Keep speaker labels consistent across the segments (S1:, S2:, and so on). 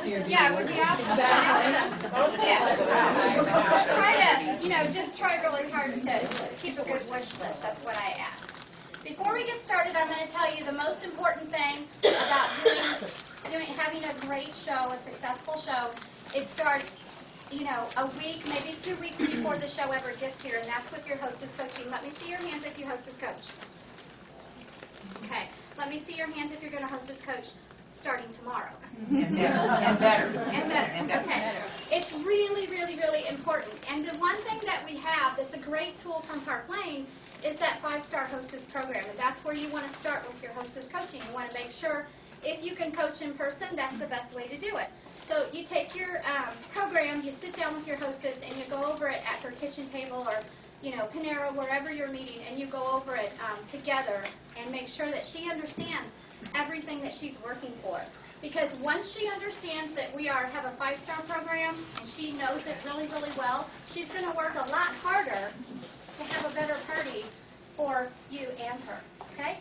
S1: Yeah, it would be awesome. Yeah. Just try really hard to keep a good wish list. That's what I ask. Before we get started, I'm going to tell you the most important thing about having a great show, a successful show. It starts, a week, maybe 2 weeks before the show ever gets here, and that's with your hostess coaching. Let me see your hands if you hostess coach. Okay. Let me see your hands if you're going to hostess coach starting tomorrow.
S2: And better.
S1: And better. Okay. It's really, really, really important. And the one thing that we have that's a great tool from Park Lane is that 5-star hostess program. And that's where you want to start with your hostess coaching. You want to make sure if you can coach in person, that's the best way to do it. So you take your program, you sit down with your hostess, and you go over it at her kitchen table or Panera, wherever you're meeting, and you go over it together and make sure that she understands everything that she's working for. Because once she understands that we have a 5-star program and she knows it really, really well, she's going to work a lot harder to have a better party for you and her. Okay?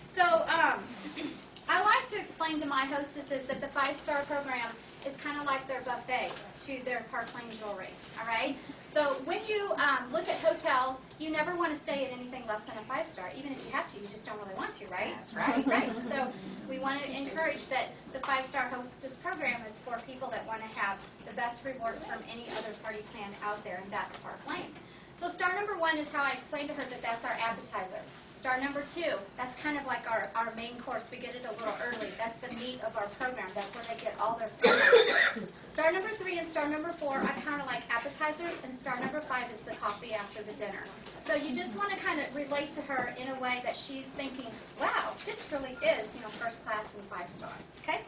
S1: So I like to explain to my hostesses that the 5-star program is kind of like their buffet to their Park Lane jewelry. All right? So when you look at hotels, you never want to stay at anything less than a 5-star. Even if you have to, you just don't really want to, right?
S2: That's right.
S1: Right. So we want to encourage that the 5-star hostess program is for people that want to have the best rewards from any other party plan out there, and that's Park Lane. So star number 1 is how I explained to her that that's our appetizer. Star number 2, that's kind of like our main course. We get it a little early. That's the meat of our program. That's where they get all their food. Star number 3 and star number 4 are kind of like appetizers, and star number 5 is the coffee after the dinner. So you just want to kind of relate to her in a way that she's thinking, wow, this really is, first class and 5-star. Okay?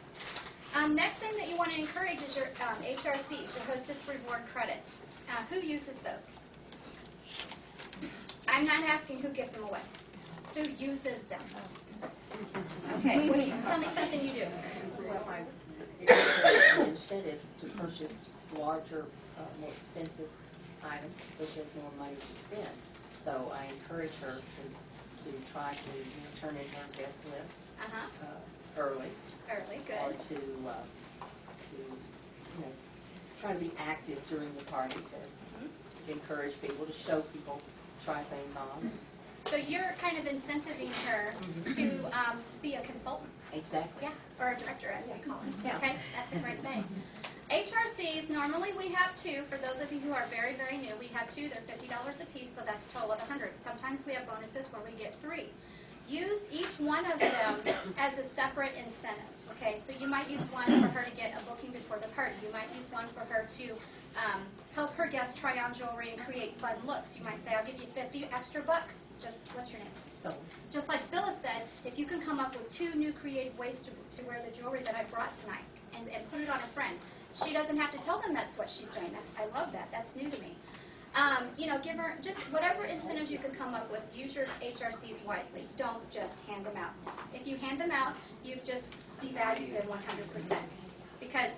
S1: Next thing that you want to encourage is your HRCs, your Hostess Reward Credits. Who uses those? I'm not asking who gives them away. Who uses them? Okay, tell me something you do.
S3: Well, I incentive to purchase larger, more expensive items, which has more money to spend. So I encourage her to try to turn in her guest list early.
S1: Early, good.
S3: Or to try to be active during the party to encourage people, to show people, try things on.
S1: So you're kind of incentivizing her to be a consultant.
S3: Exactly.
S1: Yeah, or a director, as we call it.
S3: Yeah.
S1: Okay, that's a great thing. HRCs, normally we have 2. For those of you who are very, very new, we have 2. They're $50 a piece, so that's a total of $100. Sometimes we have bonuses where we get 3. Use each one of them as a separate incentive. Okay, so you might use one for her to get a booking before the party. You might use one for her to help her guests try on jewelry and create fun looks. You might say, I'll give you 50 extra bucks. What's your name?
S3: So,
S1: Just like Phyllis said, if you can come up with 2 new creative ways to wear the jewelry that I brought tonight and put it on a friend, she doesn't have to tell them that's what she's doing. I love that. That's new to me. Give her just whatever incentives you can come up with. Use your HRCs wisely. Don't just hand them out. If you hand them out, you've just devalued them 100%. Because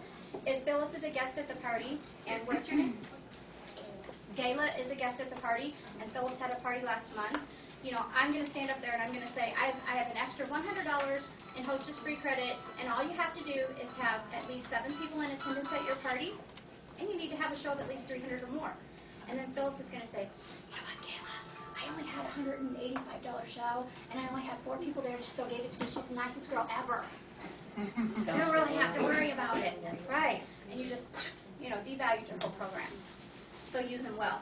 S1: if Phyllis is a guest at the party, and what's your name? Gayla is a guest at the party, and Phyllis had a party last month, I'm going to stand up there and I'm going to say, I have an extra $100 in hostess free credit, and all you have to do is have at least 7 people in attendance at your party, and you need to have a show of at least 300 or more. And then Phyllis is going to say, you know what, Gayla, I only had a $185 show, and I only had 4 people there, and she still gave it to me. She's the nicest girl ever. You don't really have to worry about it. That's right. And you just, devalued your whole program. So use them well.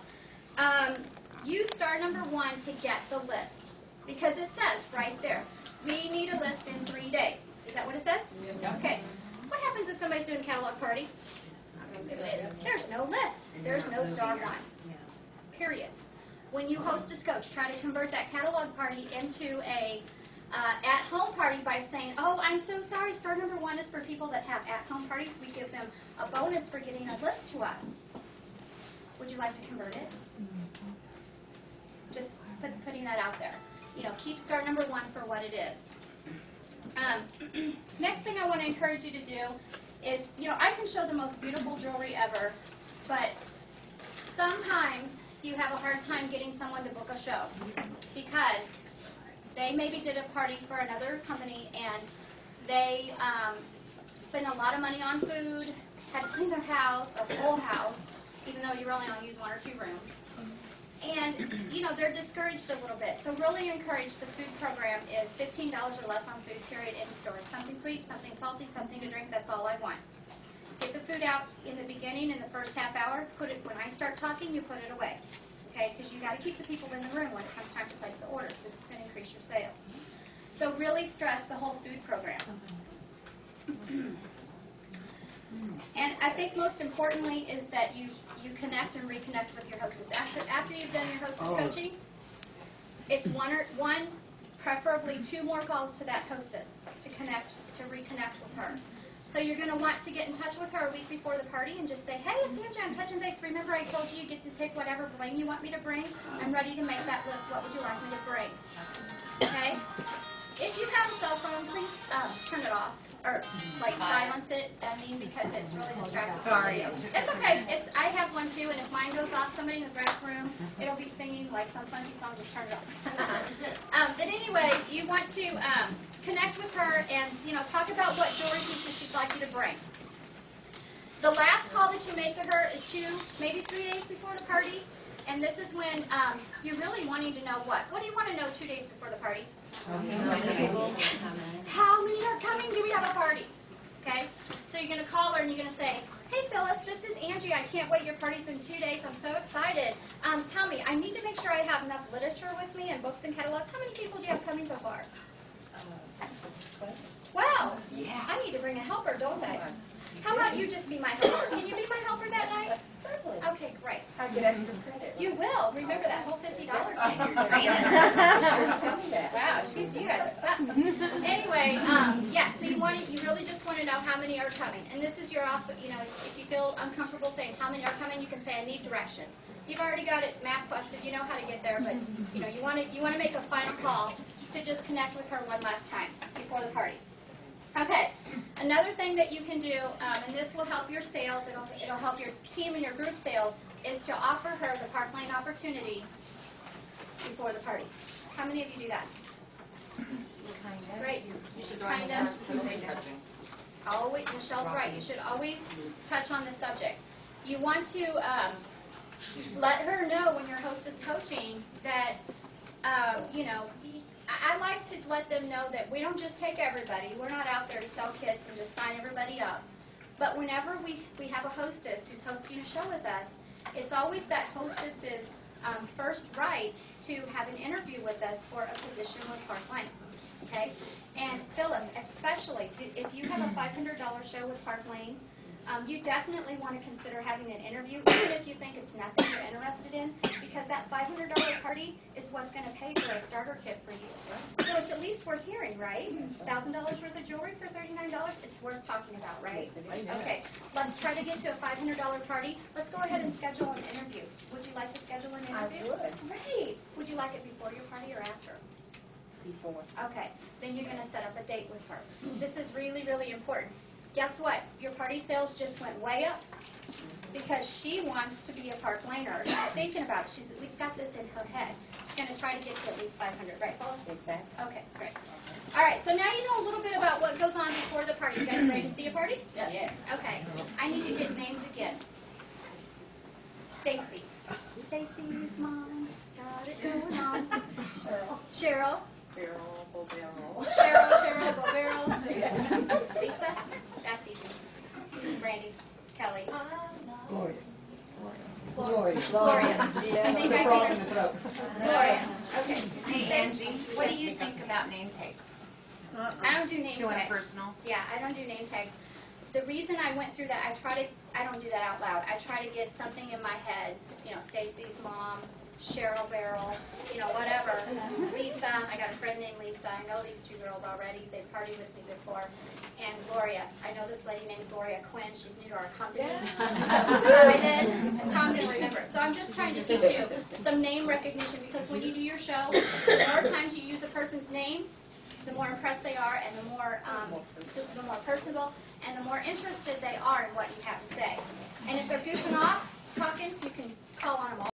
S1: Use star number 1 to get the list, because it says right there, we need a list in 3 days. Is that what it says?
S2: Yeah.
S1: Okay. What happens if somebody's doing a catalog party? There's no list. There's no star 1. Period. When you host a coach, try to convert that catalog party into a at-home party by saying, oh, I'm so sorry, star number 1 is for people that have at-home parties. We give them a bonus for getting a list to us. Would you like to convert it? Just putting that out there. Keep star number 1 for what it is. Next thing I want to encourage you to do is, I can show the most beautiful jewelry ever, but sometimes you have a hard time getting someone to book a show because they maybe did a party for another company and they spend a lot of money on food, had to clean their house, a full house, even though you're only on use 1 or 2 rooms. And, you know, they're discouraged a little bit. So really encourage the food program is $15 or less on food, period, in store. Something sweet, something salty, something to drink, that's all I want. Get the food out in the beginning, in the first half hour. Put it, when I start talking, you put it away. Okay, because you got to keep the people in the room when it comes time to place the orders. This is going to increase your sales. So really stress the whole food program. And I think most importantly is that you connect and reconnect with your hostess. After you've done your hostess coaching, it's one, preferably 2 more calls to that hostess to reconnect with her. So you're going to want to get in touch with her a week before the party and just say, hey, it's Angie, I'm touching base. Remember I told you get to pick whatever bling you want me to bring? I'm ready to make that list. What would you like me to bring? Okay? If you have a cell phone, please turn it off. Or, like, silence it, because it's really distracting.
S2: Sorry.
S1: It's okay. I have one, too, and if mine goes off, somebody in the back room, it'll be singing, like, some funky song, just turn it off. But anyway, you want to connect with her and, you know, talk about what jewelry pieces she'd like you to bring. The last call that you make to her is 2, maybe 3 days before the party, and this is when you're really wanting to know what. What do you want to know 2 days before the party? How many are coming? Do we have a party? Okay? So you're going to call her and you're going to say, hey, Phyllis, this is Angie. I can't wait. Your party's in 2 days. I'm so excited. Tell me, I need to make sure I have enough literature with me and books and catalogs. How many people do you have coming so far? 12.
S2: Yeah.
S1: I need to bring a helper, don't I? How about you just be my helper? Can you be my helper that night? Okay, great.
S3: I get extra credit.
S1: You will. Remember that whole $50 thing.
S3: Tell me that.
S1: Wow, you guys are tough. Anyway, yeah, so you really just want to know how many are coming. And this is your also, you know, if you feel uncomfortable saying how many are coming, you can say I need directions. You've already got it map quested, you know how to get there, but you know, you want to make a final call to just connect with her one last time before the party. Okay, another thing that you can do, and this will help your sales, it'll help your team and your group sales, is to offer her the Park Lane opportunity before the party. How many of you do that? Great. You should kind of. Always, Michelle's right. You should always touch on the subject. You want to let her know when your host is coaching that, you know, I like to let them know that we don't just take everybody. We're not out there to sell kits and just sign everybody up. But whenever we have a hostess who's hosting a show with us, it's always that hostess's first right to have an interview with us for a position with Park Lane. Okay? And Phyllis, especially, if you have a $500 show with Park Lane, you definitely want to consider having an interview, even if you think it's nothing you're interested in, because that $500 party is what's going to pay for a starter kit for you. So it's at least worth hearing, right? $1,000 worth of jewelry for $39, it's worth talking about, right? Okay, let's try to get to a $500 party. Let's go ahead and schedule an interview. Would you like to schedule an interview?
S3: I would.
S1: Great. Would you like it before your party or after?
S3: Before.
S1: Okay, then you're going to set up a date with her. This is really, really important. Guess what? Your party sales just went way up because she wants to be a Park Laner. She's thinking about it. She's at least got this in her head. She's going to try to get to at least 500. Right, Phyllis?
S3: Exactly.
S1: Okay, great. All right, so now you know a little bit about what goes on before the party. You guys ready to see a party?
S3: Yes.
S1: Okay. I need to get names again. Stacy. Stacy's mom got it going on. Cheryl.
S3: Cheryl Bobero.
S1: Cheryl Bobero. Lisa? That's easy. Randy. Kelly. Gloria. Gloria. I think I can. Gloria. Okay.
S2: Hey, Angie, what do you think about name tags?
S1: I don't do name
S2: Too
S1: tags.
S2: impersonal?
S1: Yeah, I don't do name tags. The reason I went through that, I don't do that out loud. I try to get something in my head, you know, Stacy's mom, Cheryl Barrel, you know, whatever. Lisa, I got a friend named Lisa. I know these 2 girls already. They've partied with me before. And Gloria, I know this lady named Gloria Quinn. She's new to our company. I'm so excited. And Tom's going to remember. So I'm just trying to teach you some name recognition, because when you do your show, the more times you use a person's name, the more impressed they are, and the more personable, and the more interested they are in what you have to say. And if they're goofing off, talking, you can call on them